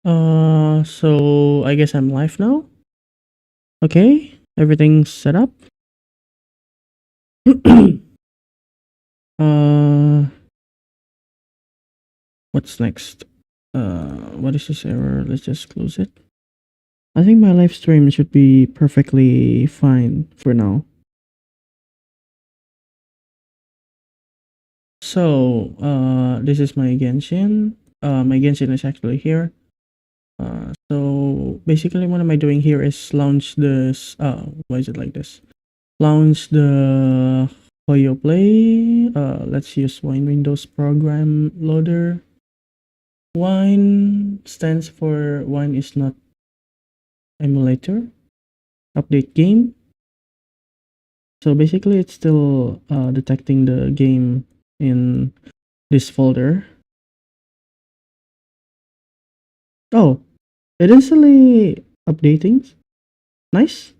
So I guess I'm live now. Okay, everything's set up. uh, what's next? What is this error? Let's just close it. I think my live stream should be perfectly fine for now. So, this is my Genshin. My Genshin is actually here. So basically, what am I doing here is launch this. Why is it like this? Launch the Hoyo Play. Let's use Wine Windows Program Loader. Wine stands for Wine is not emulator. Update game. So basically, it's still detecting the game in this folder. Oh, it is really updating. Nice.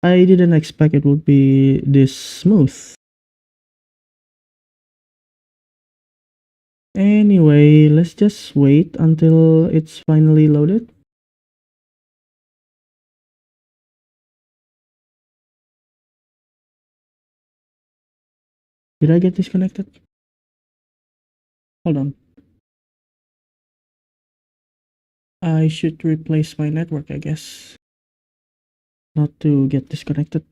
I didn't expect it would be this smooth. Anyway, let's just wait until it's finally loaded. Did I get disconnected? Hold on. I should replace my network, I guess. Not to get disconnected.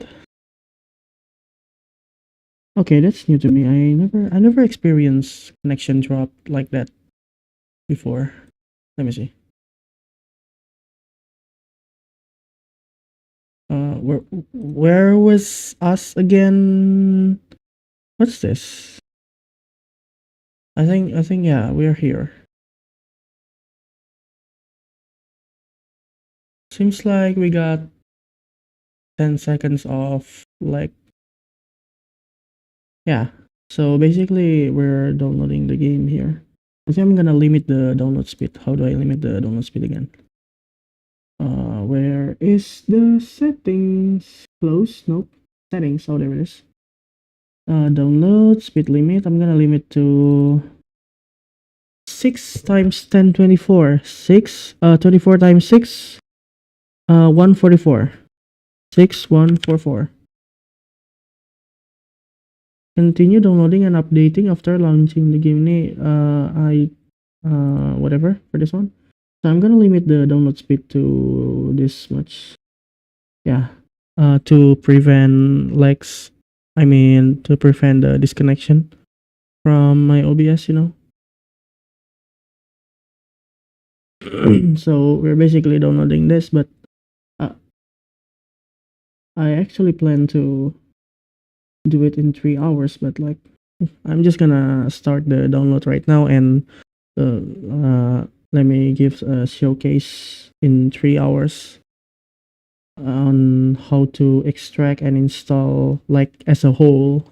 Okay, that's new to me. I never experienced connection drop like that before. Let me see. Where was us again? What's this? I think yeah, we're here. Seems like we got 10 seconds of like yeah. So basically we're downloading the game here. I think I'm gonna limit the download speed. How do I limit the download speed again? Where is the settings? Close? Nope. Settings. Oh, there it is. Download speed limit. I'm gonna limit to 6 times 1024. 24 times 6. 144. 6144. Continue downloading and updating after launching the game. Whatever for this one. So I'm gonna limit the download speed to this much. Yeah. To prevent lags. I mean, to prevent the disconnection from my OBS, So we're basically downloading this, but uh, I actually plan to do it in 3 hours, but like, I'm just gonna start the download right now and let me give a showcase in 3 hours on how to extract and install like as a whole.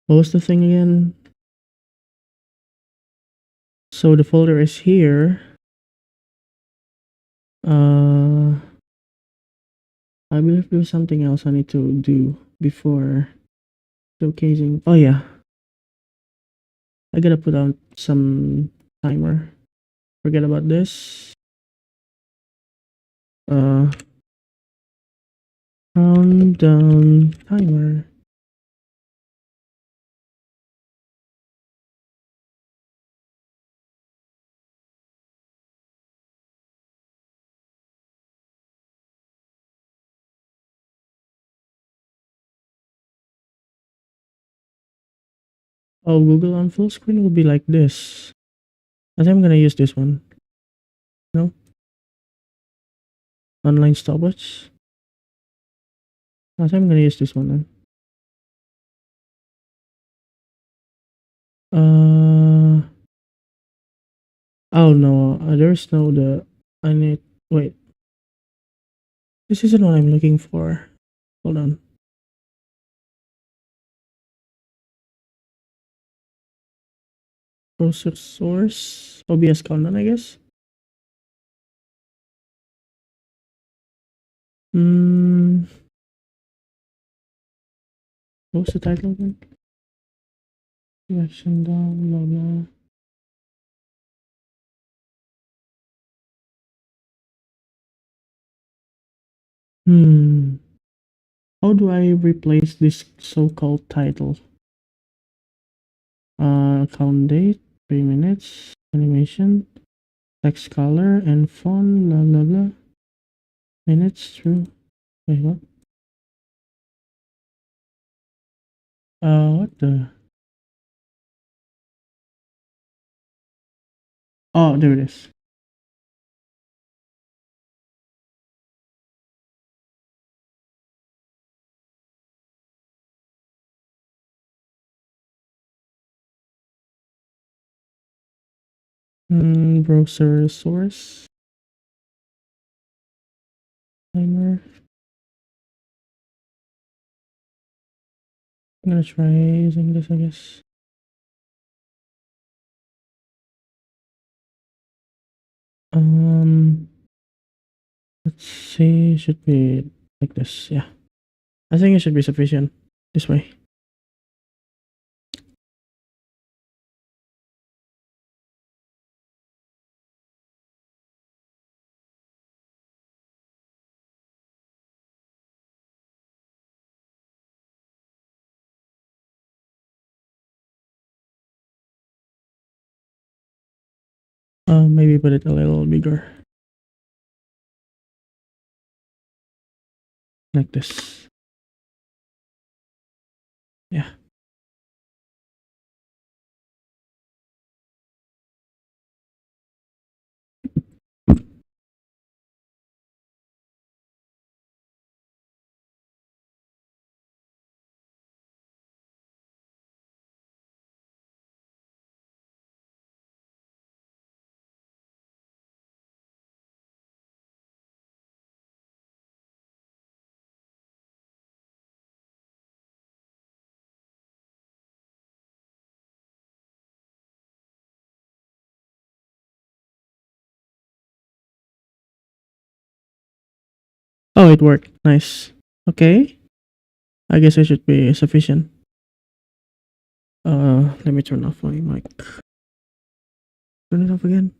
What was the thing again? So the folder is here. I believe there's something else I need to do before showcasing. Oh yeah, I gotta put out some timer. Forget about this. Uh, Countdown timer. Oh, Google on full screen will be like this. I think I'm gonna use this one. No, online stopwatch. I think I'm gonna use this one then. Oh no, there's no the. I need. Wait, this isn't what I'm looking for. Hold on. Process source. OBS content, I guess. Hmm. What's the title again? Selection down, blah blah. How do I replace this so-called title? Count date, 3 minutes, animation, text color, and font, blah blah blah. Minutes, true. Wait, what? What the? Oh, there it is. Browser source, timer. I'm gonna try using this, I guess. Um, let's see, should be like this, yeah. I think it should be sufficient this way. Maybe put it a little bigger. Like this. Yeah. Oh, it worked. Nice. Okay. I guess it should be sufficient. Let me turn off my mic. Turn it off again.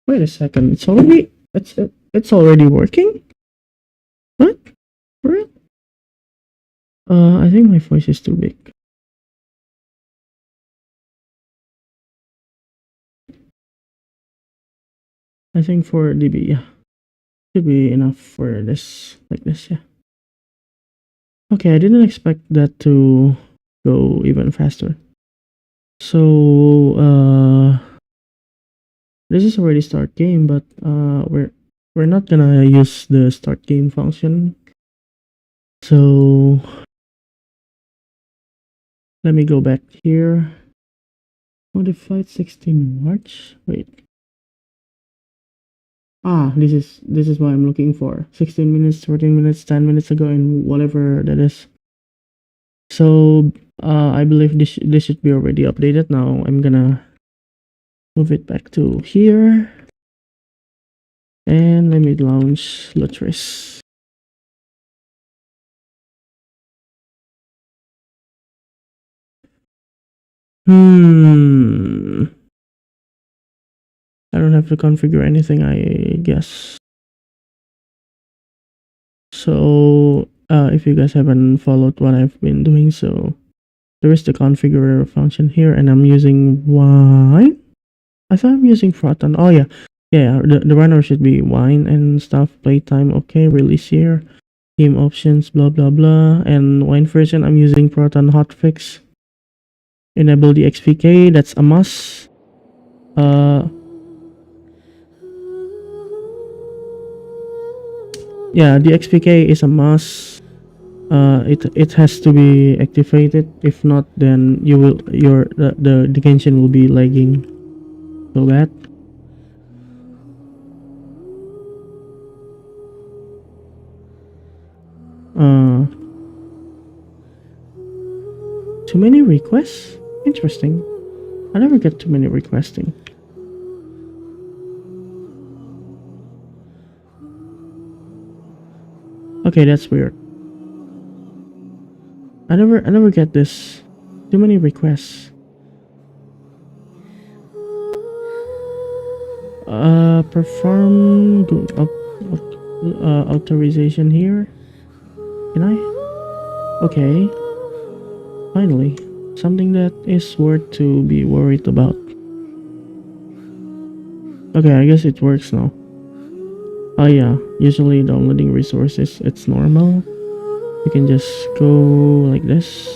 Wait a second. It's already working? What? For real? I think my voice is too big. I think 4 dB, yeah. Should be enough for this, like this, yeah. Okay, I didn't expect that to go even faster. So, this is already start game, but we're not gonna use the start game function. So let me go back here. Modified 16 March. Wait. This is what I'm looking for. 16 minutes, 14 minutes, 10 minutes ago, and whatever that is. So I believe this should be already updated now. I'm gonna move it back to here. And let me launch Lutris. I don't have to configure anything, I guess. So if you guys haven't followed what I've been doing, so there is the configure function here, and I'm using wine. I thought I'm using Proton. Oh yeah, the runner should be wine and stuff. Playtime, okay. Release here, game options, blah blah blah. And wine version, I'm using Proton hotfix. Enable the XPK. That's a must. Yeah, the XPK is a must. It has to be activated. If not, then you will the Genshin will be lagging so bad. Too many requests? Interesting. I never get too many requesting. Okay, that's weird. I never get this. Too many requests. Perform authorization here. Can I? Okay. Finally, something that is worth to be worried about. Okay, I guess it works now. Oh yeah, usually downloading resources, it's normal. You can just go like this.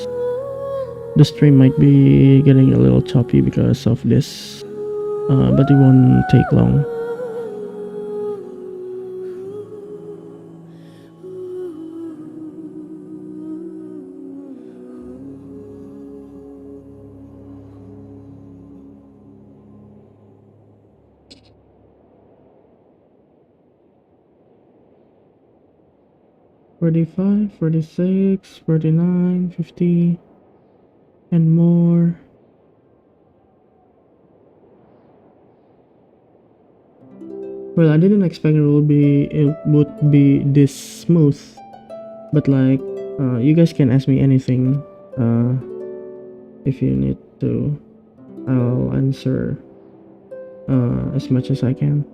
The stream might be getting a little choppy because of this, but it won't take long. $45, $46, $49, $50, and more. Well, I didn't expect it would be this smooth, but like, you guys can ask me anything, if you need to. I'll answer as much as I can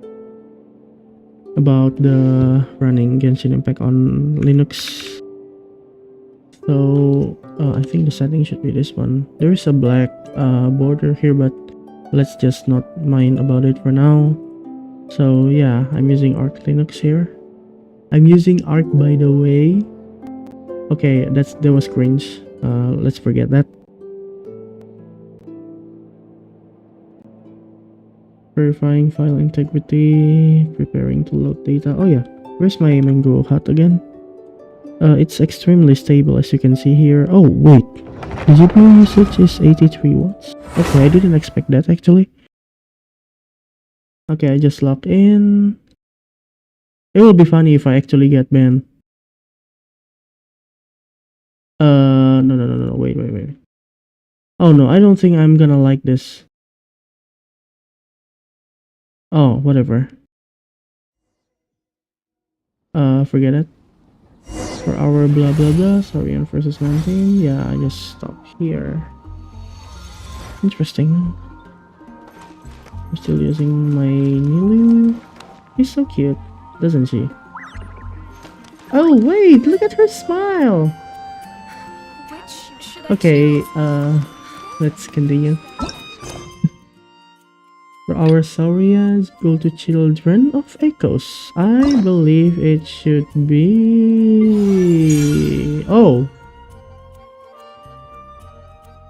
about the running Genshin Impact on Linux. So I think the setting should be this one. There is a black border here, but let's just not mind about it for now. So yeah, I'm using Arc Linux here. I'm using Arc, by the way. Okay, that was cringe. Let's forget that. Verifying file integrity, preparing to load data. Oh yeah, where's my Mango hat again? It's extremely stable, as you can see here. Oh wait, the GPU usage is 83 watts. Okay, I didn't expect that actually. Okay, I just logged in. It will be funny if I actually get banned. No, wait. Oh no, I don't think I'm gonna like this. Oh, whatever. Forget it. For our blah blah blah, sorry, on versus 19. Yeah, I just stopped here. Interesting. I'm still using my Nilu. She's so cute, doesn't she? Oh wait, look at her smile! Okay, let's continue. For our Saurians, go to Children of Echoes. I believe it should be... Oh!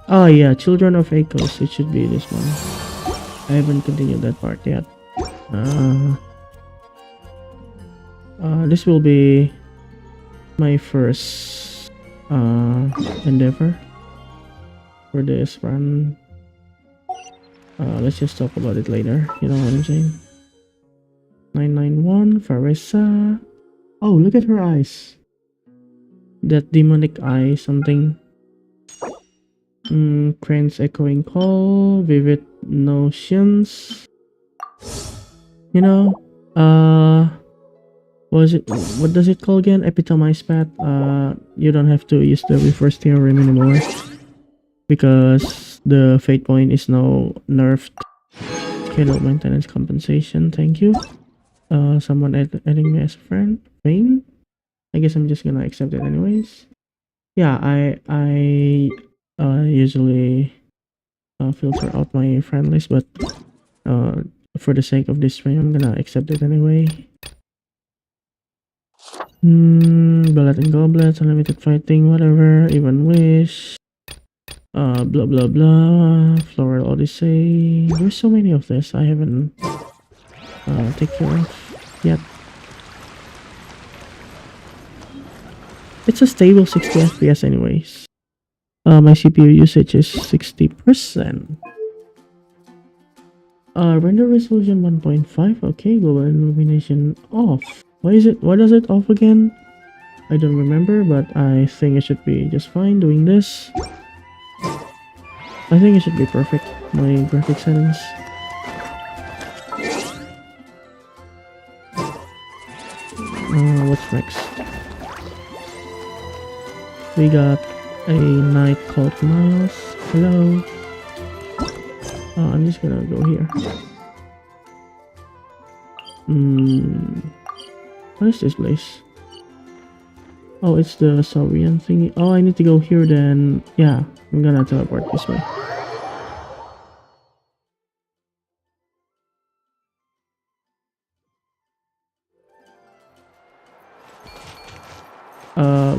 Oh yeah, Children of Echoes. It should be this one. I haven't continued that part yet. This will be my first endeavor for this run. Let's just talk about it later. You know what I'm saying? 991, Faresa. Oh, look at her eyes. That demonic eye, something. Crane's echoing call, vivid notions. You know, what does it call again? Epitomized path. You don't have to use the reverse theorem anymore because the fate point is now nerfed. Schedule maintenance compensation. Thank you. Someone adding me as a friend. Main. I guess I'm just gonna accept it anyways. Yeah, I usually filter out my friend list, but for the sake of this stream, I'm gonna accept it anyway. Ballad and Goblets, Unlimited Fighting, whatever, Even Wish, blah blah blah, Floral Odyssey. There's so many of this I haven't taken care of yet. It's a stable 60 FPS anyways. My CPU usage is 60%. Render resolution 1.5. Okay, global illumination off. Why does it off again? I don't remember, but I think it should be just fine doing this. I think it should be perfect. My graphic settings. What's next? We got a knight called Miles. Hello. I'm just gonna go here. What is this place? Oh, it's the Saurian thingy. Oh, I need to go here then. Yeah, I'm gonna teleport this way.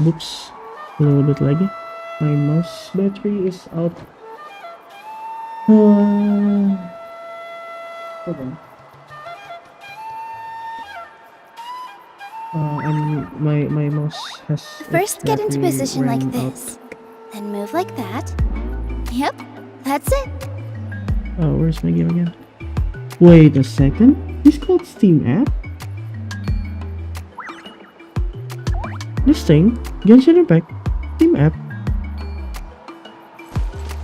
Whoops. A little bit laggy. My mouse battery is out. Hold on. My mouse has. First, get into position like this, then move like that. Yep, that's it. Oh, where's my game again? Wait a second. This called Steam app. This thing, Genshin Impact, Steam app.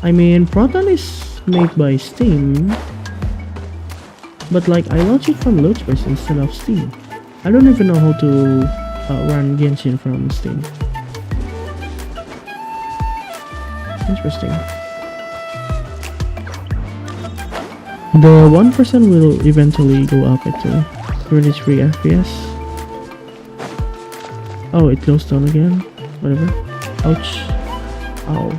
I mean, Proton is made by Steam, but like I launched it from Lutris instead of Steam. I don't even know how to run Genshin from Steam. Interesting. The 1% will eventually go up to 23 FPS. Oh, it goes down again. Whatever. Ouch. Ow.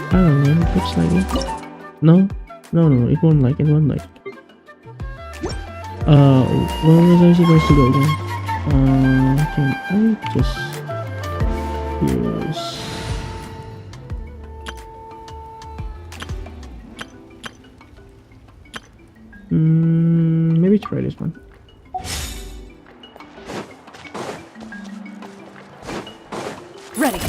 I don't know, it looks like it. No, it won't like. Where was I supposed to go then? Can I just use... maybe try this one. Ready.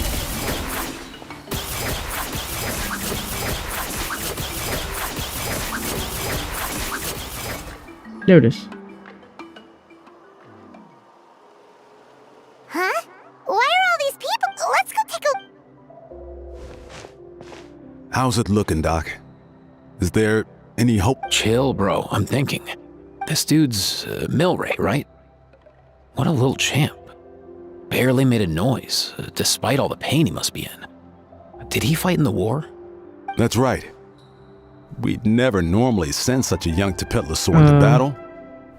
There it is. Huh? Why are all these people? Let's go take a... How's it looking, Doc? Is there any hope? Chill, bro. I'm thinking. This dude's Milray, right? What a little champ. Barely made a noise, despite all the pain he must be in. Did he fight in the war? That's right. We'd never normally send such a young Troubleshoot into battle,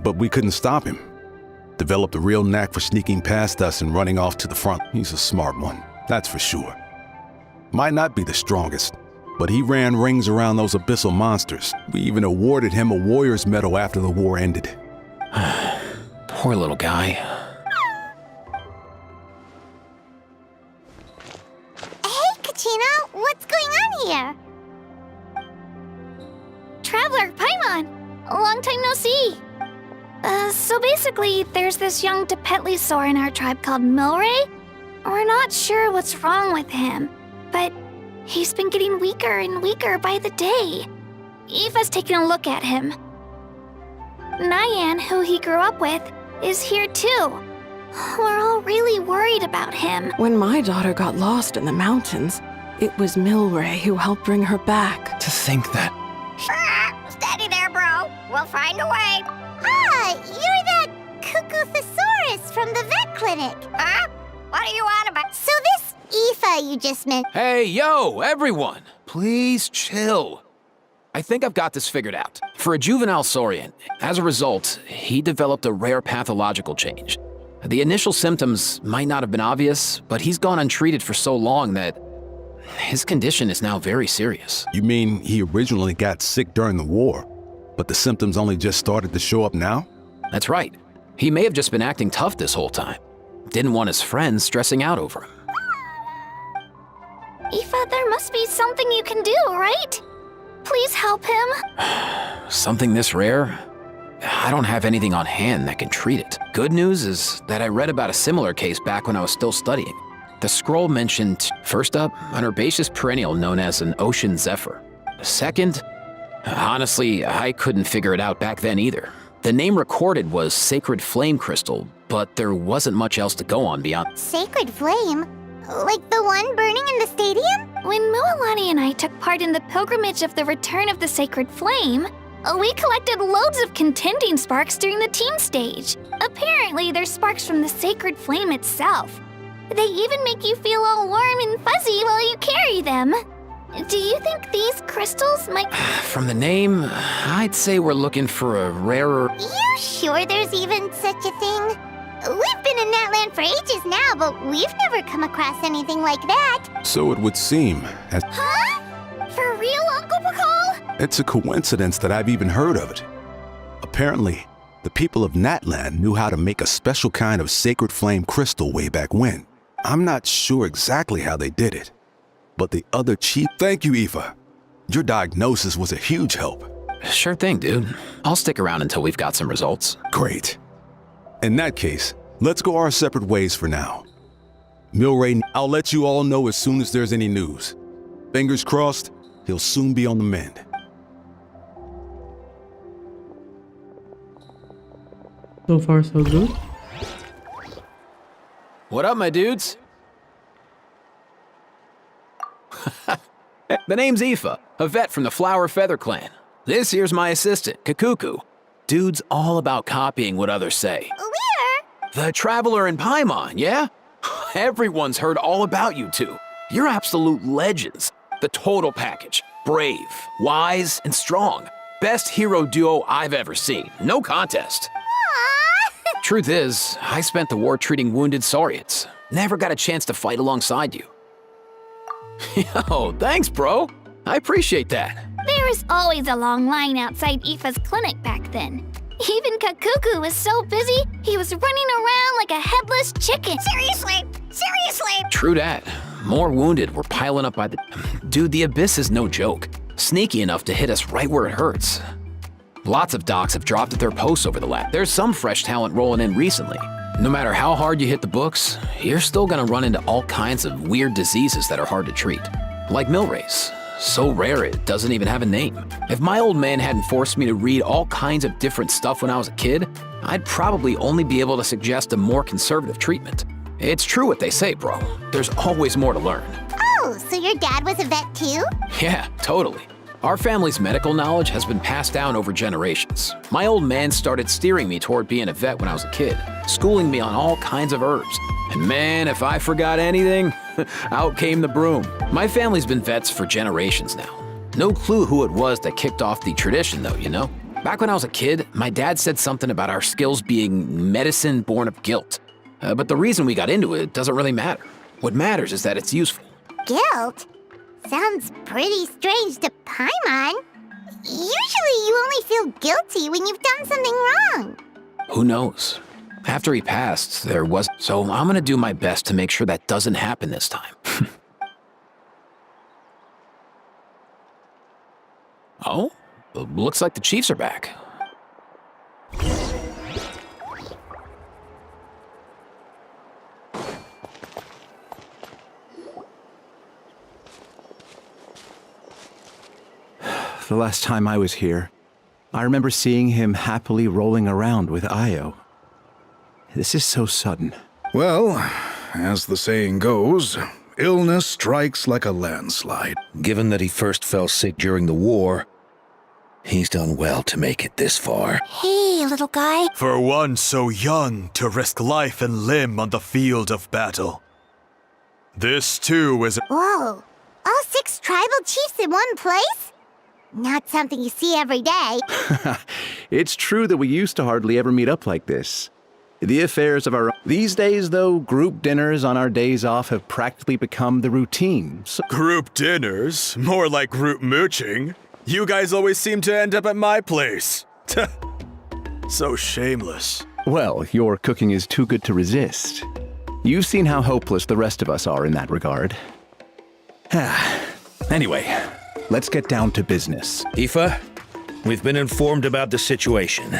but we couldn't stop him. Developed a real knack for sneaking past us and running off to the front. He's a smart one, that's for sure. Might not be the strongest, but he ran rings around those abyssal monsters. We even awarded him a warrior's medal after the war ended. Poor little guy. Hey, Kachina, what's going on here? Traveler, Paimon, long time no see. So basically, there's this young Troubleshoot in our tribe called Milray. We're not sure what's wrong with him, but he's been getting weaker and weaker by the day. Eva's taking a look at him. Nyan, who he grew up with, is here too. We're all really worried about him. When my daughter got lost in the mountains, it was Milray who helped bring her back. To think that... Steady there, bro. We'll find a way. Ah, you're that cuckoo thesaurus from the vet clinic. Huh? What are you on about? So this Aoife you just met... Hey, yo, everyone! Please chill. I think I've got this figured out. For a juvenile saurian, as a result, he developed a rare pathological change. The initial symptoms might not have been obvious, but he's gone untreated for so long that his condition is now very serious. You mean he originally got sick during the war, but the symptoms only just started to show up now? That's right. He may have just been acting tough this whole time. Didn't want his friends stressing out over him. Aoife, there must be something you can do, right? Please help him. Something this rare? I don't have anything on hand that can treat it. Good news is that I read about a similar case back when I was still studying. The scroll mentioned, first up, an herbaceous perennial known as an ocean zephyr. Second, honestly, I couldn't figure it out back then either. The name recorded was Sacred Flame Crystal, but there wasn't much else to go on beyond. Sacred Flame? Like the one burning in the stadium? When Mualani and I took part in the pilgrimage of the Return of the Sacred Flame, we collected loads of contending sparks during the team stage. Apparently, they're sparks from the Sacred Flame itself. They even make you feel all warm and fuzzy while you carry them. Do you think these crystals might... From the name, I'd say we're looking for a rarer... You sure there's even such a thing? We've been in Natland for ages now, but we've never come across anything like that. So it would seem, as Huh? For real, Uncle Pakal? it's a coincidence that I've even heard of it. Apparently, the people of Natland knew how to make a special kind of sacred flame crystal way back when. I'm not sure exactly how they did it, but the other chief... Thank you, Aoife. Your diagnosis was a huge help. Sure thing, dude. I'll stick around until we've got some results. Great. In that case, let's go our separate ways for now. Milray, I'll let you all know as soon as there's any news. Fingers crossed, he'll soon be on the mend. So far, so good. What up, my dudes? The name's Aoife, a vet from the Flower Feather Clan. This here's my assistant, Kakuku. Dude's all about copying what others say. We're... The Traveler and Paimon, yeah? Everyone's heard all about you two. You're absolute legends. The total package. Brave, wise, and strong. Best hero duo I've ever seen. No contest. Aww. Truth is, I spent the war treating wounded saurians. Never got a chance to fight alongside you. Yo, thanks, bro. I appreciate that. There was always a long line outside Aoife's clinic back then. Even Kakuku was so busy, he was running around like a headless chicken. Seriously! Seriously! True that. More wounded were piling up by the... Dude, the Abyss is no joke. Sneaky enough to hit us right where it hurts. Lots of docs have dropped at their posts over the lap. There's some fresh talent rolling in recently. No matter how hard you hit the books, you're still gonna run into all kinds of weird diseases that are hard to treat. Like Milray's. So rare it doesn't even have a name. If my old man hadn't forced me to read all kinds of different stuff when I was a kid, I'd probably only be able to suggest a more conservative treatment. It's true what they say, bro. There's always more to learn. Oh, so your dad was a vet too? Yeah, totally. Our family's medical knowledge has been passed down over generations. My old man started steering me toward being a vet when I was a kid, schooling me on all kinds of herbs. And man, if I forgot anything, out came the broom. My family's been vets for generations now. No clue who it was that kicked off the tradition, though, you know? Back when I was a kid, my dad said something about our skills being medicine born of guilt. But the reason we got into it doesn't really matter. What matters is that it's useful. Guilt? Sounds pretty strange to Paimon. Usually you only feel guilty when you've done something wrong. Who knows? After he passed, there was... So I'm gonna do my best to make sure that doesn't happen this time. Oh? Looks like the Chiefs are back. The last time I was here, I remember seeing him happily rolling around with Io. This is so sudden. Well, as the saying goes, illness strikes like a landslide. Given that he first fell sick during the war, he's done well to make it this far. Hey, little guy. For one so young to risk life and limb on the field of battle. This too is... Whoa, all 6 tribal chiefs in one place? Not something you see every day. It's true that we used to hardly ever meet up like this. The affairs of our... These days, though, group dinners on our days off have practically become the routine. So... Group dinners? More like group mooching. You guys always seem to end up at my place. So shameless. Well, your cooking is too good to resist. You've seen how hopeless the rest of us are in that regard. Anyway, let's get down to business. Aoife, we've been informed about the situation.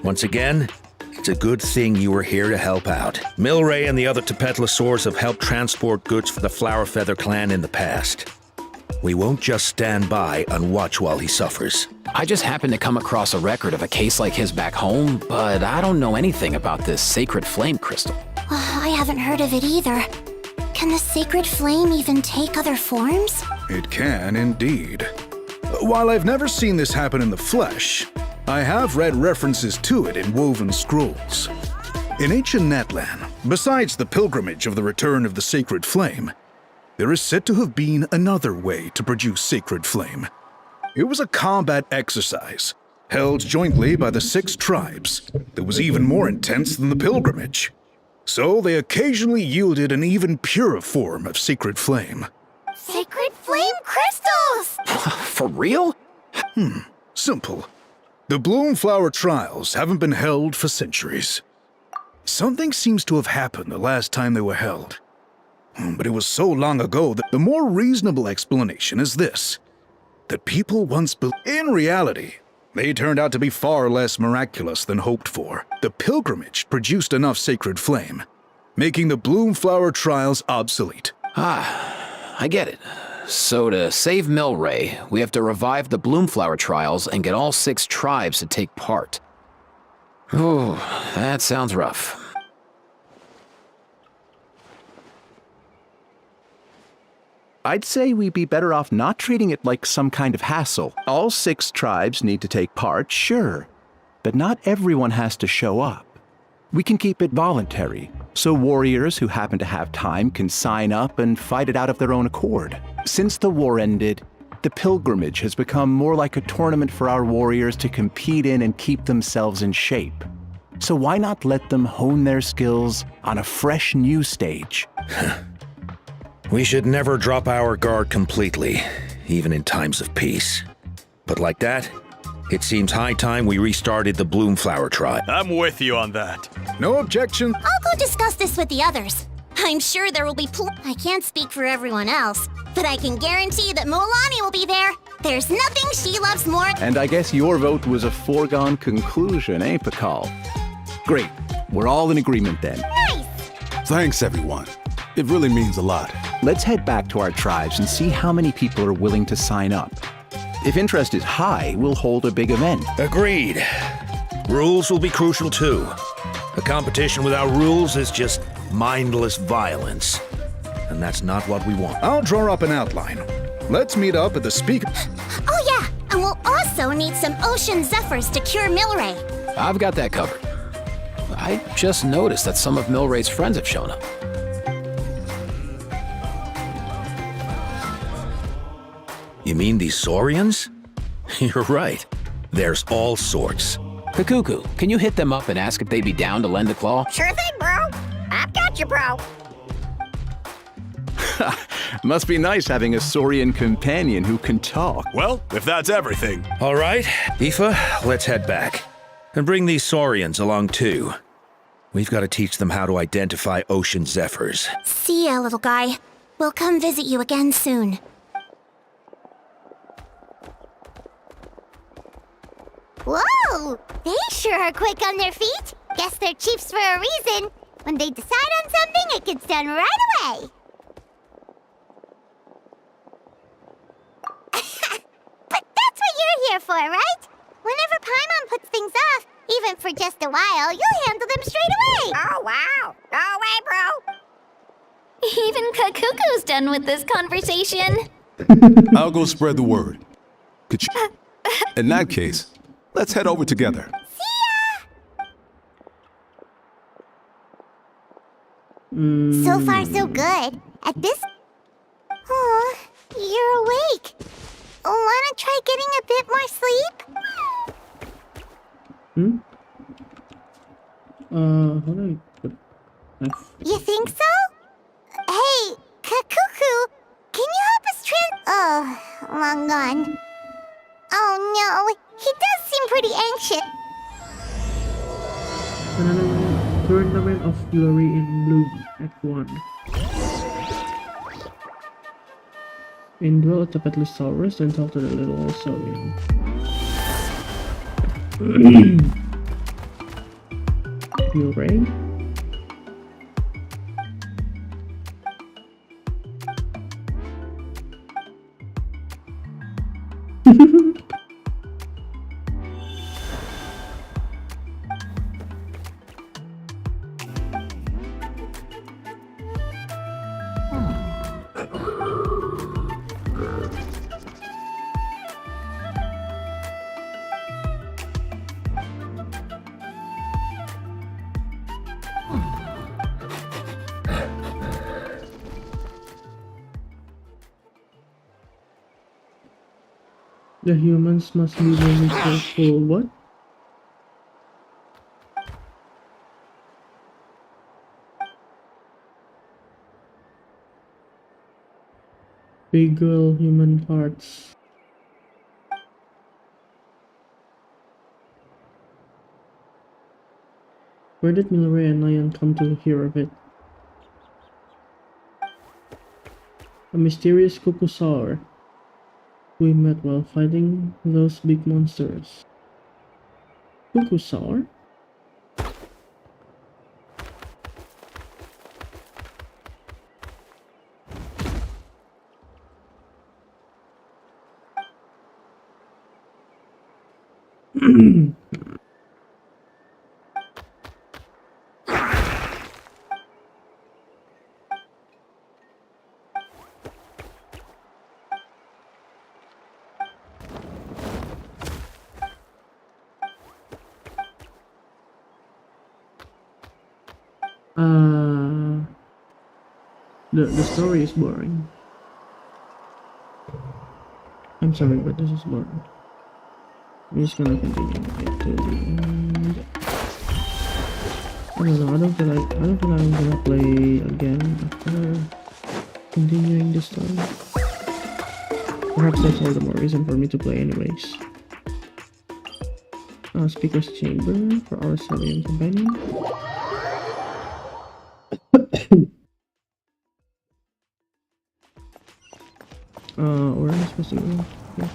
Once again, it's a good thing you were here to help out. Milray and the other Tepetlosaurs have helped transport goods for the Flower Feather clan in the past. We won't just stand by and watch while he suffers. I just happened to come across a record of a case like his back home, but I don't know anything about this sacred flame crystal. I haven't heard of it either. Can the sacred flame even take other forms? It can indeed. While I've never seen this happen in the flesh, I have read references to it in woven scrolls. In ancient Natlan, besides the pilgrimage of the return of the sacred flame, there is said to have been another way to produce sacred flame. It was a combat exercise, held jointly by the 6 tribes, that was even more intense than the pilgrimage. So they occasionally yielded an even purer form of sacred flame. Sacred flame crystals! For real? Simple. The Bloomflower trials haven't been held for centuries. Something seems to have happened the last time they were held. But it was so long ago that the more reasonable explanation is this: that people once believed. In reality, they turned out to be far less miraculous than hoped for. The pilgrimage produced enough sacred flame, making the Bloomflower trials obsolete. I get it. So to save Milray, we have to revive the Bloomflower trials and get all 6 tribes to take part. Ooh, that sounds rough. I'd say we'd be better off not treating it like some kind of hassle. All 6 tribes need to take part, sure, but not everyone has to show up. We can keep it voluntary, so warriors who happen to have time can sign up and fight it out of their own accord. Since the war ended, the pilgrimage has become more like a tournament for our warriors to compete in and keep themselves in shape. So why not let them hone their skills on a fresh new stage? We should never drop our guard completely, even in times of peace. But like that, it seems high time we restarted the Bloomflower tribe. I'm with you on that. No objection. I'll go discuss this with the others. I'm sure there will be I can't speak for everyone else, but I can guarantee that Mualani will be there. There's nothing she loves more. And I guess your vote was a foregone conclusion, eh, Pakal? Great. We're all in agreement then. Nice! Thanks, everyone. It really means a lot. Let's head back to our tribes and see how many people are willing to sign up. If interest is high, we'll hold a big event. Agreed. Rules will be crucial too. A competition without rules is just mindless violence. And that's not what we want. I'll draw up an outline. Let's meet up at the speaker. Oh yeah, and we'll also need some ocean zephyrs to cure Milray. I've got that covered. I just noticed that some of Milray's friends have shown up. You mean these saurians? You're right. There's all sorts. Kakuku, can you hit them up and ask if they'd be down to lend a claw? Sure thing, bro. I've got you, bro. Must be nice having a saurian companion who can talk. Well, if that's everything. All right, Aoife, let's head back. And bring these saurians along too. We've got to teach them how to identify ocean zephyrs. See ya, little guy. We'll come visit you again soon. Whoa! They sure are quick on their feet. Guess they're chiefs for a reason. When they decide on something, it gets done right away. But that's what you're here for, right? Whenever Paimon puts things off, even for just a while, you'll handle them straight away. Oh, wow. Go away, bro. Even Kakuku's done with this conversation. I'll go spread the word. Could you? In that case, let's head over together. So far, so good. At this... Oh, you're awake. Wanna try getting a bit more sleep? How do I put F? You think so? Hey, Kakuku, can you help us Oh, long gone. Oh no, he does seem pretty anxious. Tournament of Glory in Bloom, Act 1. Indwell a Tapetlosaurus and talk to the little saurian. Milray? The humans must be very careful. What? Beagle human parts. Where did Milray and Lion come to hear of it? A mysterious Kukusaur. We met while fighting those big monsters. Kukusaur? The story is boring. I'm sorry, but this is boring. I'm just gonna continue it to the end. I don't know, I don't feel like I'm gonna play again after continuing this story. Perhaps that's all the more reason for me to play anyways. Speaker's chamber for our Saurian companion. Where am I supposed to go? Yeah.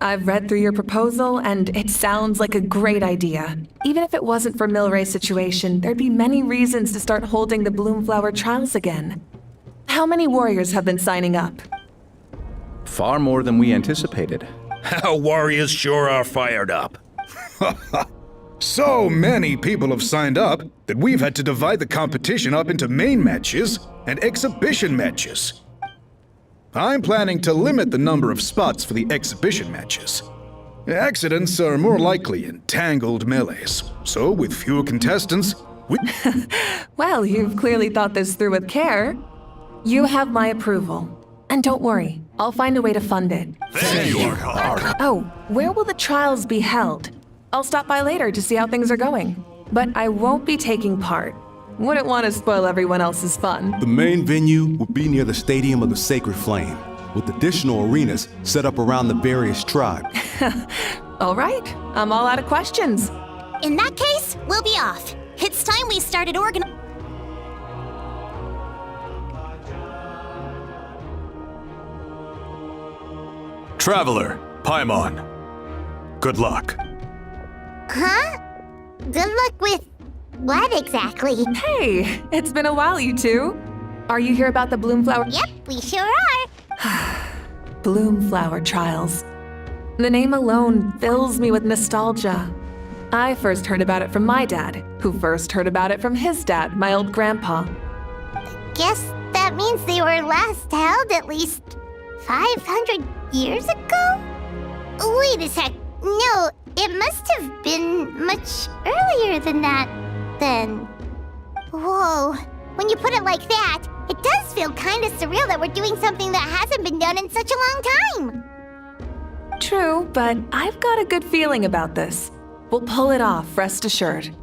I've read through your proposal, and it sounds like a great idea. Even if it wasn't for Milray's situation, there'd be many reasons to start holding the Bloomflower trials again. How many warriors have been signing up? Far more than we anticipated. Our warriors sure are fired up. So many people have signed up that we've had to divide the competition up into main matches and exhibition matches. I'm planning to limit the number of spots for the exhibition matches. Accidents are more likely in tangled melees, so with fewer contestants, Well, you've clearly thought this through with care. You have my approval. And don't worry, I'll find a way to fund it. Thank you, Ark. Oh, where will the trials be held? I'll stop by later to see how things are going. But I won't be taking part. Wouldn't want to spoil everyone else's fun. The main venue will be near the Stadium of the Sacred Flame, with additional arenas set up around the various tribes. All right, I'm all out of questions. In that case, we'll be off. It's time we started organizing. Traveler, Paimon. Good luck. Huh? Good luck with what exactly? Hey, it's been a while, you two. Are you here about the Bloomflower? Yep, we sure are. Bloomflower trials. The name alone fills me with nostalgia. I first heard about it from my dad, who first heard about it from his dad, my old grandpa. Guess that means they were last held at least 500 years ago? Wait a sec. No, it must have been much earlier than that, then. Whoa. When you put it like that, it does feel kind of surreal that we're doing something that hasn't been done in such a long time. True, but I've got a good feeling about this. We'll pull it off, rest assured.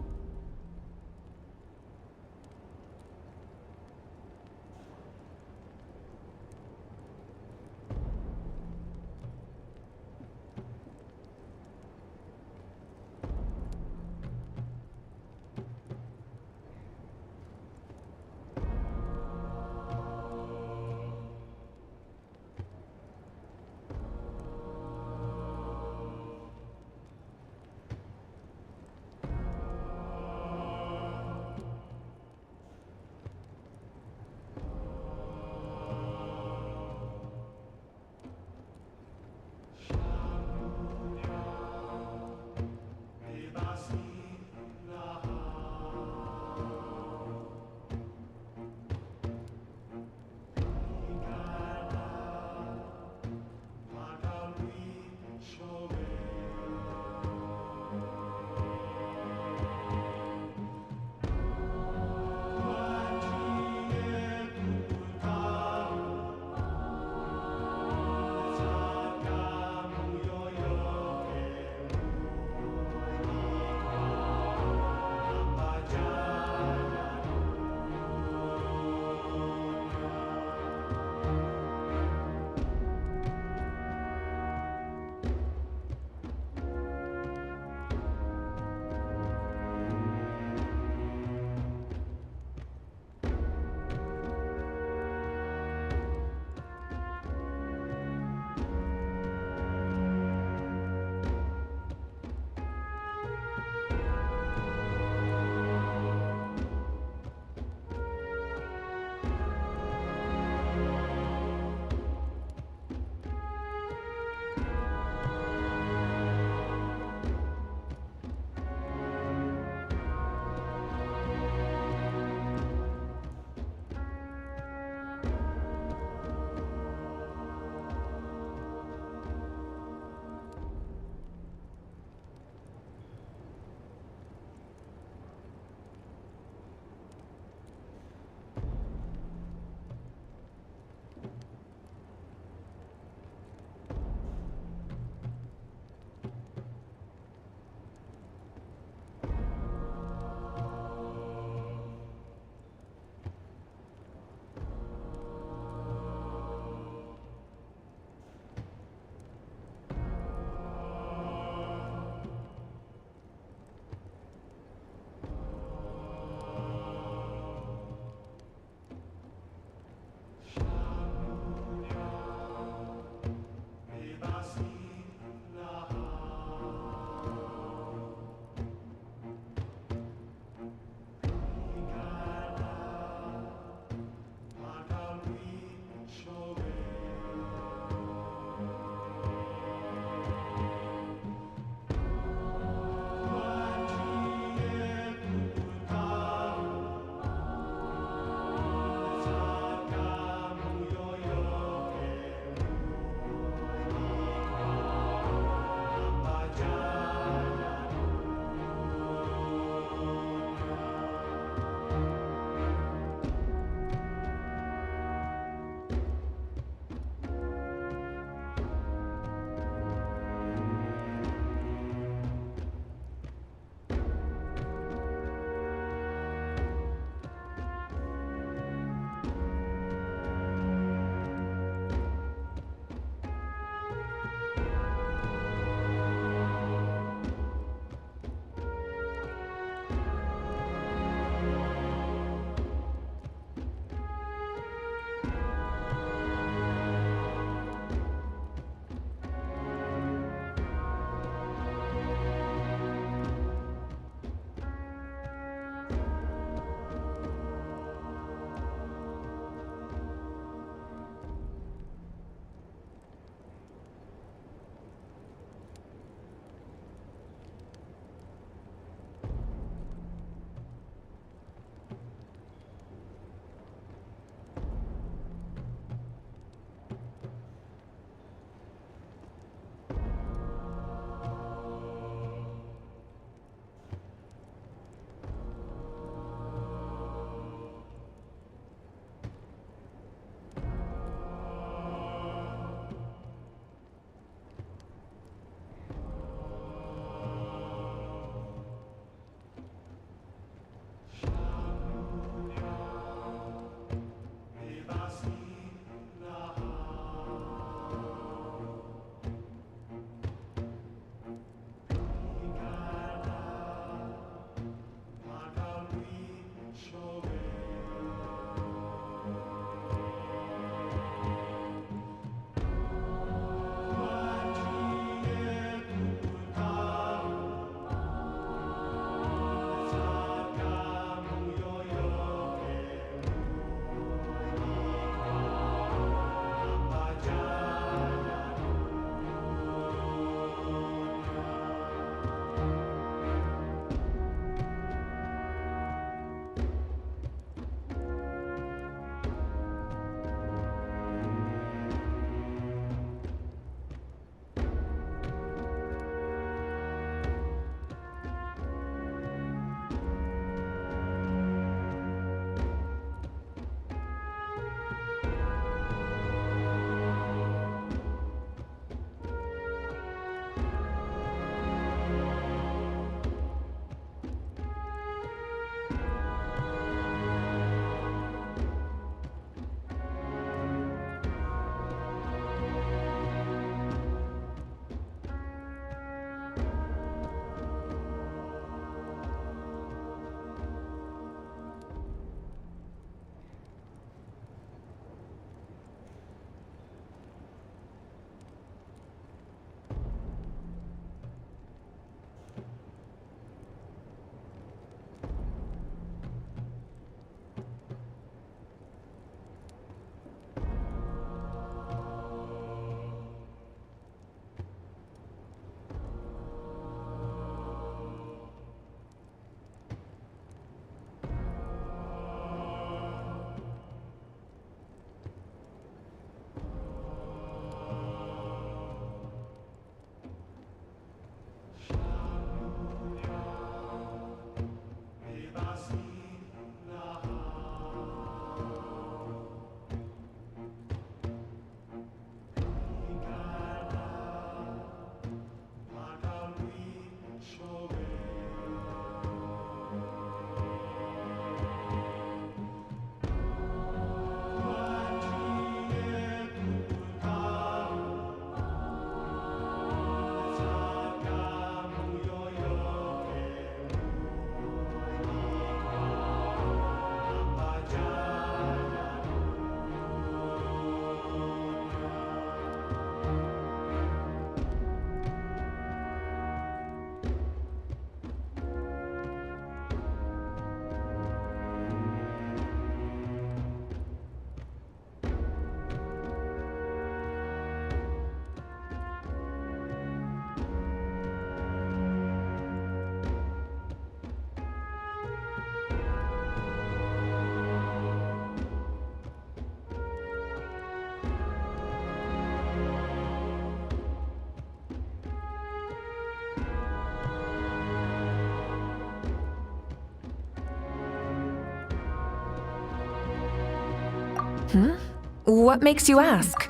What makes you ask?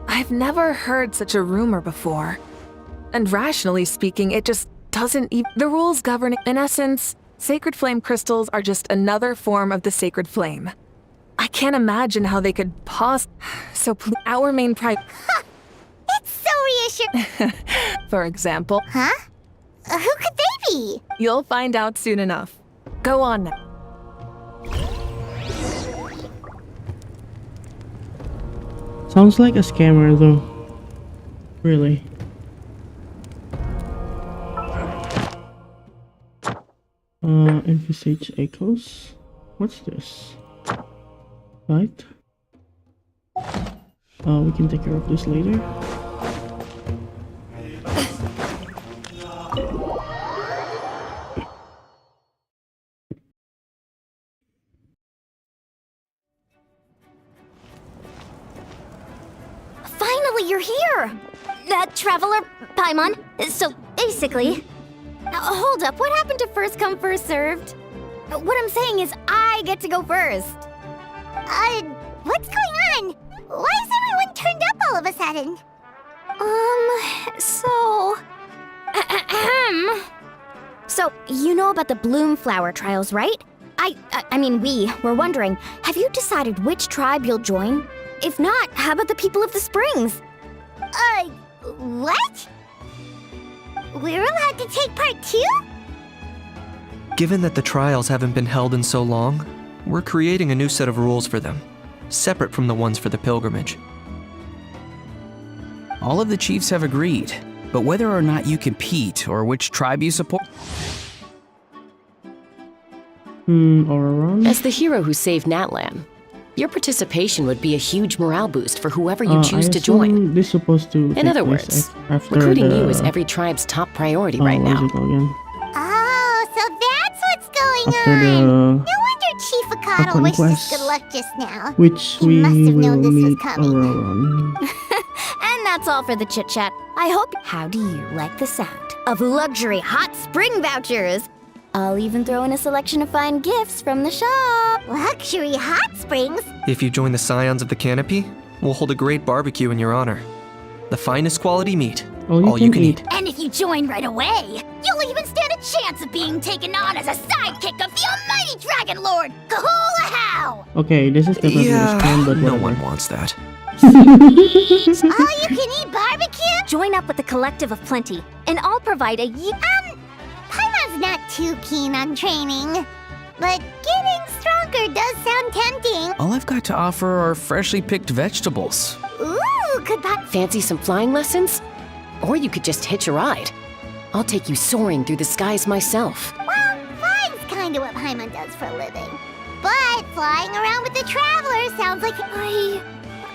I've never heard such a rumor before. And rationally speaking, it just doesn't even... The rules governing... In essence, sacred flame crystals are just another form of the sacred flame. I can't imagine how they could So our main It's so reassuring. For example... Huh? Who could they be? You'll find out soon enough. Go on now. Sounds like a scammer though. Really. Envisage echoes. What's this? Right. We can take care of this later. Finally, you're here! Traveler, Paimon. So, basically... hold up, what happened to first come, first served? What I'm saying is, I get to go first. What's going on? Why is everyone turned up all of a sudden? So, you know about the bloom flower trials, right? I mean, we were wondering, have you decided which tribe you'll join? If not, how about the people of the springs? What? We're allowed to take part too? Given that the trials haven't been held in so long, we're creating a new set of rules for them, separate from the ones for the pilgrimage. All of the chiefs have agreed, but whether or not you compete or which tribe you support... Or around? As the hero who saved Natlan, your participation would be a huge morale boost for whoever you choose to join. This supposed to In other words, recruiting you is every tribe's top priority right now. Oh, so that's what's going After on. the No wonder Chief Akado wished us good luck just now. which He we must have will known this was meet coming. around. And that's all for the chit-chat. I hope... How do you like the sound of luxury hot spring vouchers? I'll even throw in a selection of fine gifts from the shop. Luxury hot springs? If you join the Scions of the Canopy, we'll hold a great barbecue in your honor. The finest quality meat, all you can eat. And if you join right away, you'll even stand a chance of being taken on as a sidekick of the almighty Dragon Lord, Kahula-How! Okay, this is definitely a scam, but no whatever. one wants that. All-you-can-eat barbecue? Join up with the Collective of Plenty, and I'll provide a Paimon's not too keen on training, but getting stronger does sound tempting. All I've got to offer are freshly picked vegetables. Ooh, could Fancy some flying lessons? Or you could just hitch a ride. I'll take you soaring through the skies myself. Well, flying's kind of what Paimon does for a living. But flying around with the Traveler sounds like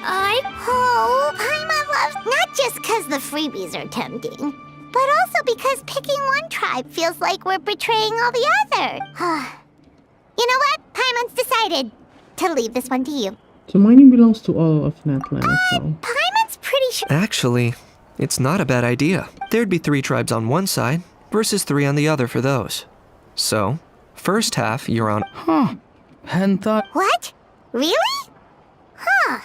Oh, Paimon loves not just because the freebies are tempting, but also because picking one tribe feels like we're betraying all the other. You know what? Paimon's decided to leave this one to you. So mining belongs to all of Natlan as well. Paimon's pretty sure. Actually, it's not a bad idea. There'd be 3 tribes on one side, versus 3 on the other for those. So, first half, you're on... Hadn't thought... What? Really? Huh.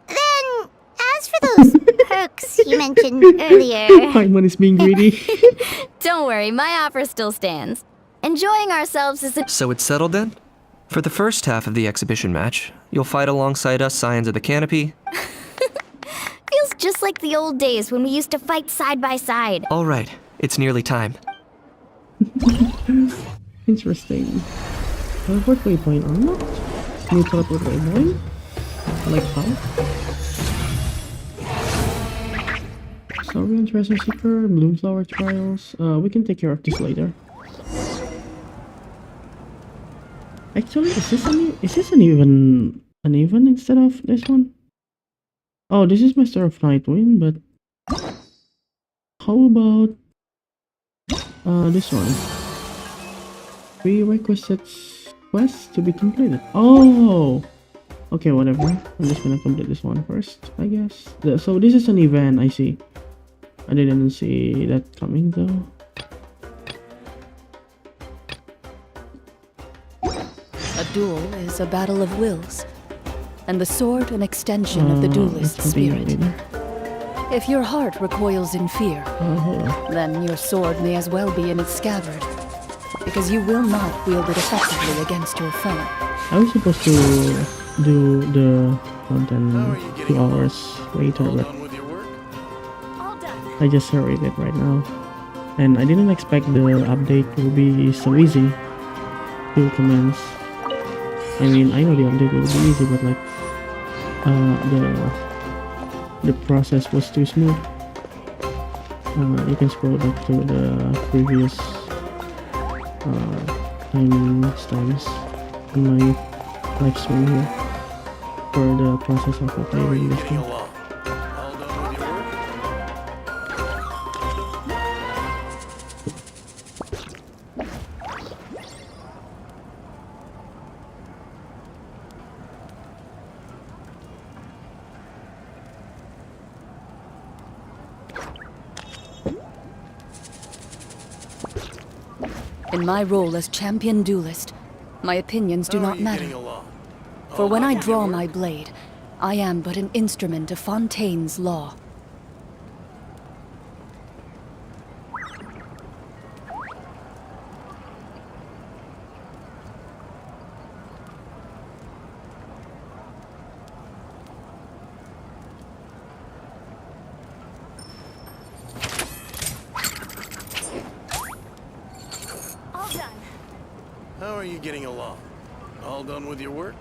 Then, as for those perks you mentioned earlier... Paimon is being greedy. Don't worry, my offer still stands. Enjoying ourselves is a... So it's settled then? For the first half of the exhibition match, you'll fight alongside us Scions of the Canopy. Feels just like the old days when we used to fight side by side. All right, it's nearly time. Interesting. Teleport waypoint unlocked? New teleport waypoint? Like how? Saurian Treasure Seeker, Bloomflower Trials. We can take care of this later. Actually, is this an even instead of this one? Oh, this is Master of Nightwind, but how about this one? Prerequisites quest to be completed. Oh, okay, whatever. I'm just gonna complete this one first, I guess. So this is an event. I see. I didn't see that coming though. A duel is a battle of wills, and the sword an extension of the duelist's let's continue, spirit. maybe. If your heart recoils in fear, Hold on. then your sword may as well be in its scabbard, because you will not wield it effectively against your foe. I was supposed to do the content 2 hours later, but I just started it right now. And I didn't expect the update will be so easy to commence. I mean, I know the update will be easy, but like, the process was too smooth. You can scroll back to the previous timestamps in my live stream here for the process of updating this game. In my role as champion duelist, my opinions do not matter. For when I draw my blade, I am but an instrument of Fontaine's law. How are you getting along? All done with your work?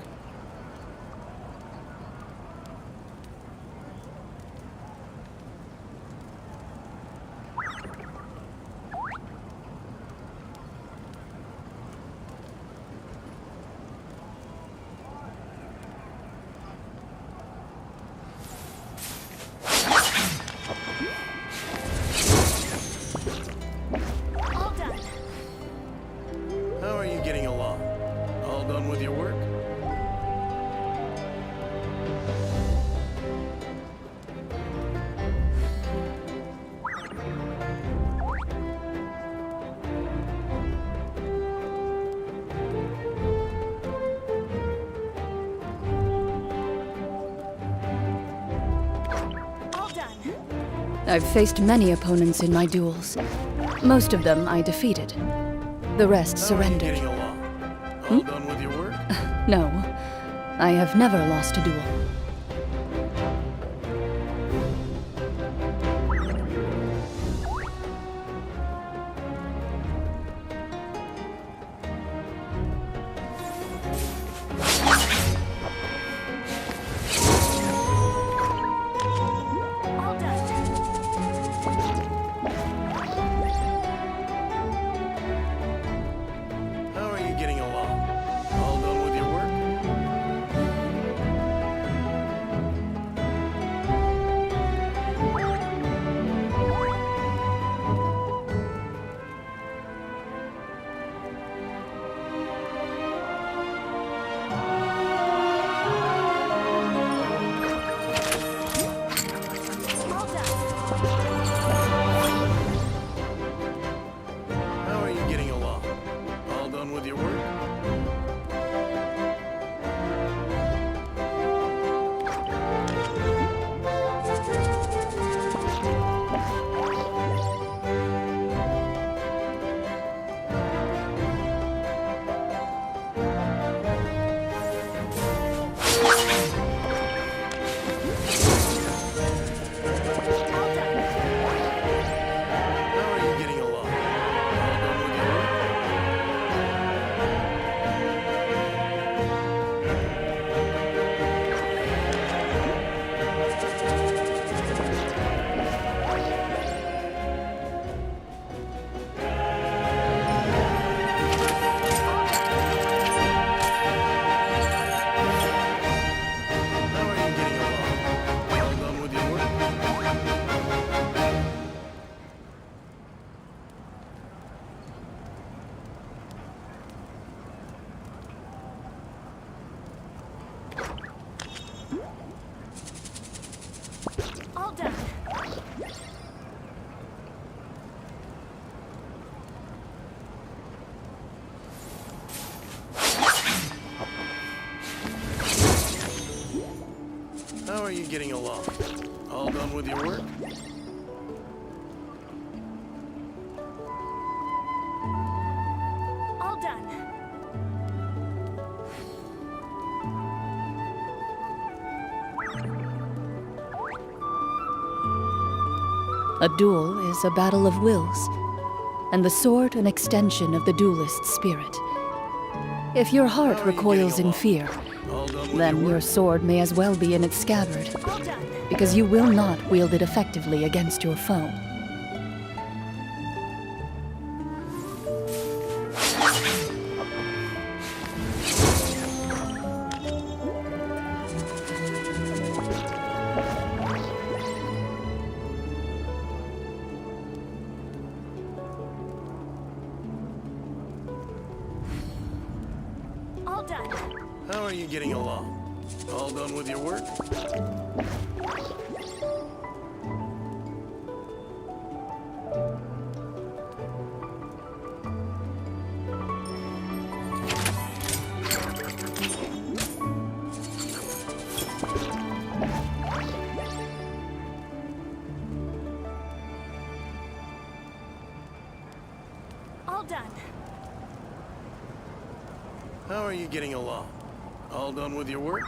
How are you getting along? All done with your work? I've faced many opponents in my duels. Most of them I defeated. The rest surrendered. Getting along? All done with your work? No, I have never lost a duel. How are you getting along? All done with your work? How are you getting along? All done with your work? getting along? All done with your work? All done. A duel is a battle of wills, and the sword an extension of the duelist's spirit. If your heart recoils in fear, then your sword may as well be in its scabbard, because you will not wield it effectively against your foe. All done. How are you getting along? All done with your work? All done. How are you getting along? All done with your work?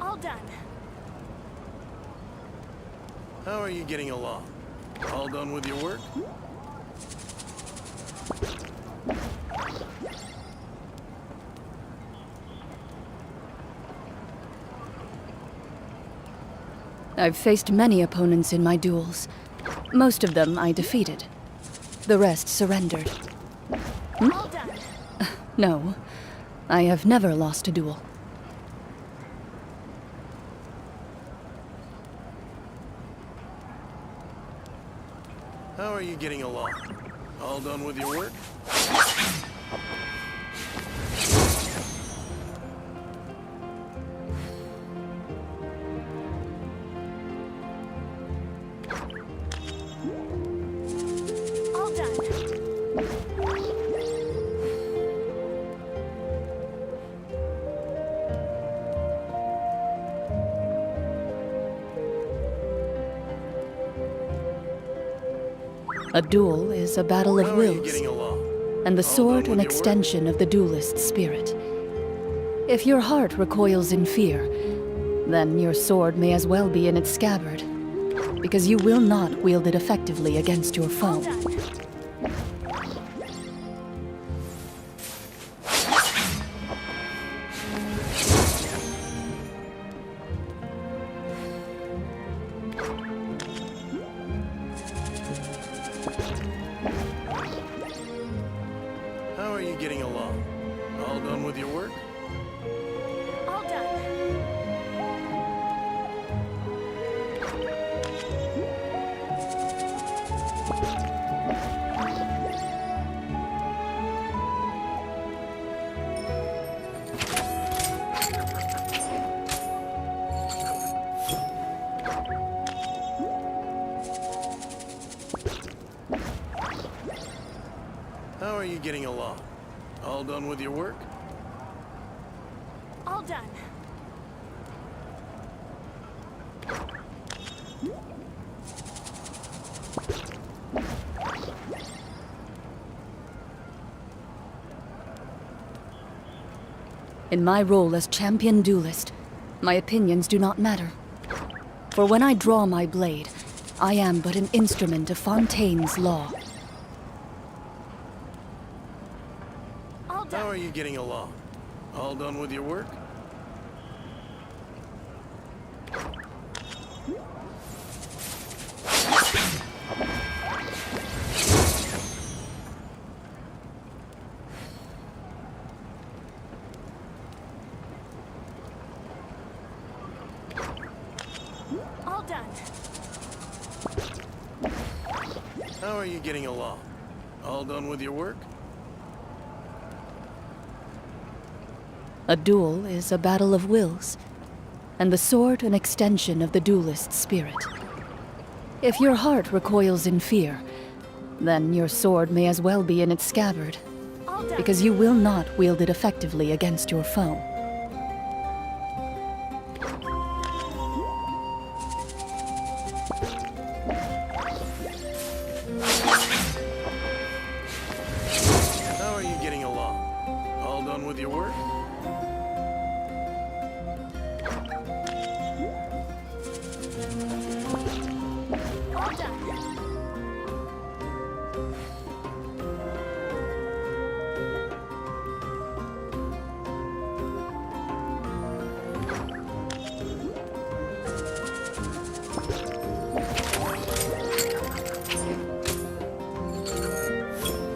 All done. How are you getting along? All done with your work? I've faced many opponents in my duels. Most of them I defeated. The rest surrendered. All done. No, I have never lost a duel. How are you getting along? All done with your work? All done. A duel is a battle of How are you wills, getting along? and the All sword done an with your work? extension of the duelist's spirit. If your heart recoils in fear, then your sword may as well be in its scabbard, because you will not wield it effectively against your All foe. done. How are you getting along? All done with your work? All done. How are you getting along? All done with your work? All done. In my role as champion duelist, my opinions do not matter. For when I draw my blade, I am but an instrument of Fontaine's law. All How done. are you getting along? All done with your work? All done. How are you getting along? All done with your work? A duel is a battle of wills, and the sword an extension of the duelist's spirit. If your heart recoils in fear, then your sword may as well be in its scabbard, because you will not wield it effectively against your foe. How are you getting along? All done with your work?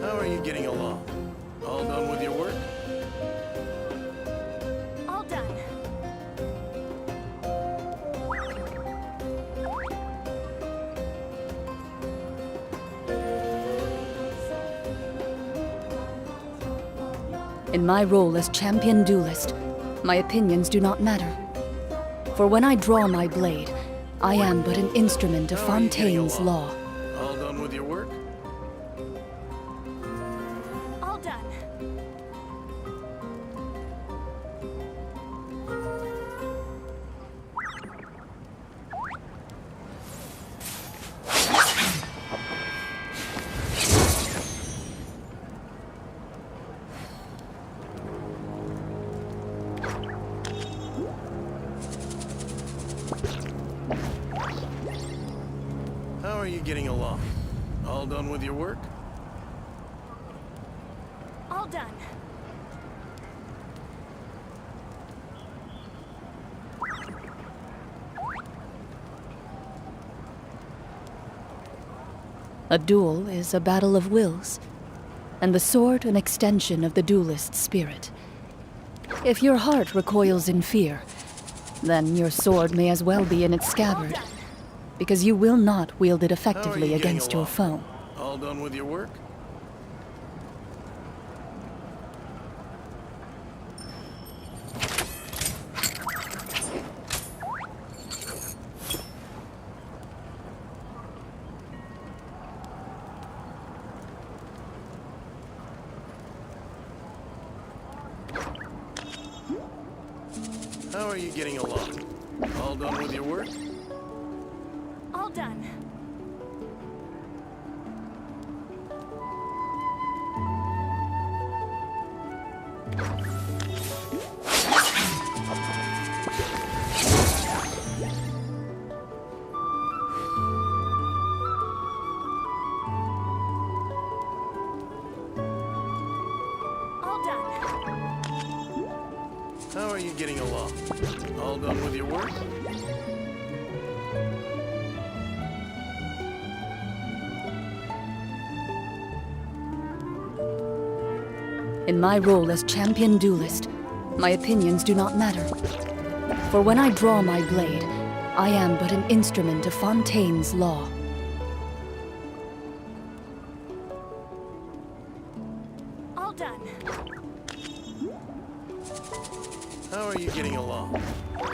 How are you getting along? All done with your work? All done. In my role as champion duelist, my opinions do not matter. For when I draw my blade, I am but an instrument of How are you getting Fontaine's along? law. All done with your work? All done. How are you getting along? All done with your work? All done. A duel is a battle of wills, and the sword an extension of the duelist's spirit. If your heart recoils in fear, then your sword may as well be in its scabbard, because you will not wield it How are effectively you getting against your along? foe. All done with your work? How are you getting along? All done with your work? All done. All done. How are you getting along? All done with your work? In my role as champion duelist, my opinions do not matter. For when I draw my blade, I am but an instrument of Fontaine's law. All done. How are you getting along?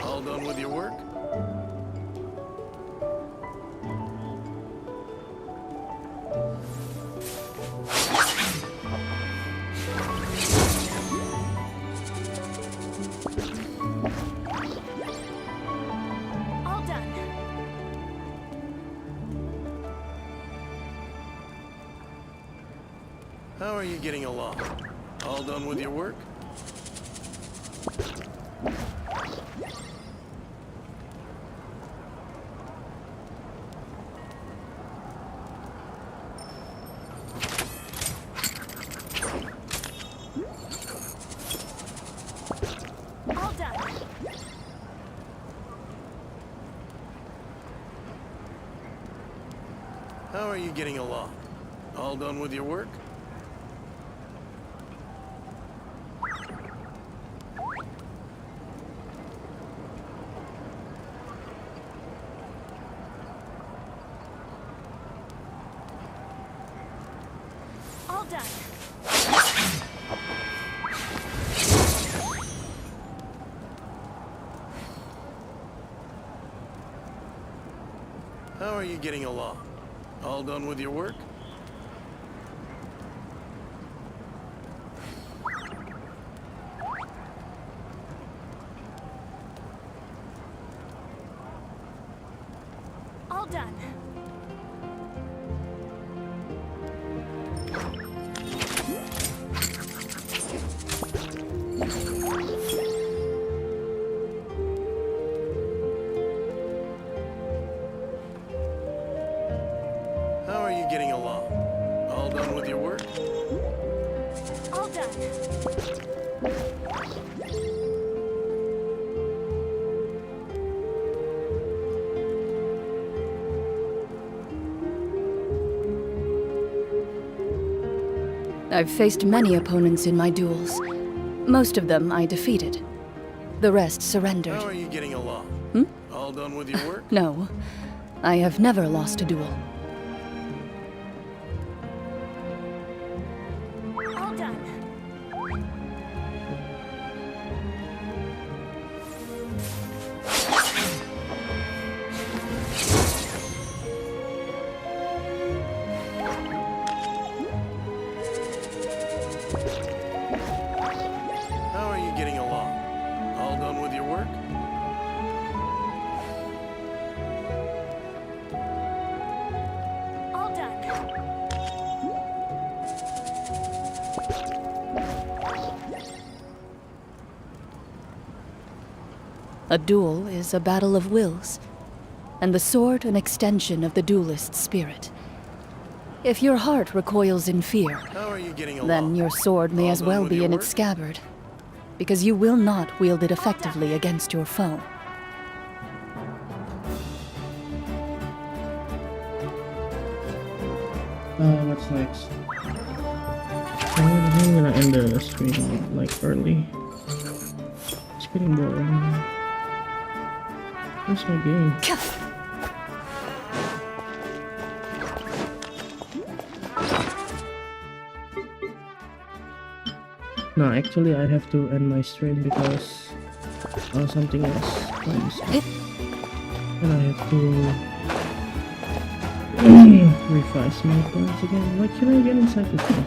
All done with your work? All done. How are you getting along? All done with your work? All done. How are you getting along? All done with your work? All done. How are you getting along? All done with your work? All done. How are you getting along? All done with your work? All done. I've faced many opponents in my duels. Most of them I defeated. The rest surrendered. How are you getting along? All done with your work? No, I have never lost a duel. All done. How are you getting along? All done with your work? All done. A duel is a battle of wills, and the sword an extension of the duelist's spirit. If your heart recoils in fear, How are you getting along? then your sword may All as done well with be your in its work? scabbard, because you will not wield it effectively against your foe. What's next? I'm gonna end the stream like early. It's getting boring. Where's my game? No, actually I have to end my stream because something else comes up. And I have to revise my plans again. Why can't I get inside this thing?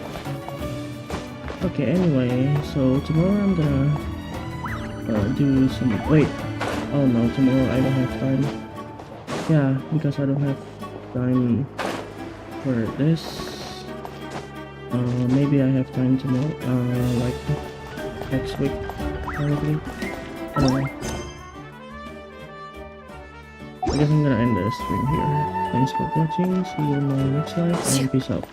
Okay, anyway, so tomorrow I'm gonna do some. Wait, oh no, tomorrow I don't have time. Yeah, because I don't have time for this. Maybe I have time tomorrow, like next week, probably. Anyway, I guess I'm gonna end the stream here. Thanks for watching, see you in my next live, and peace out.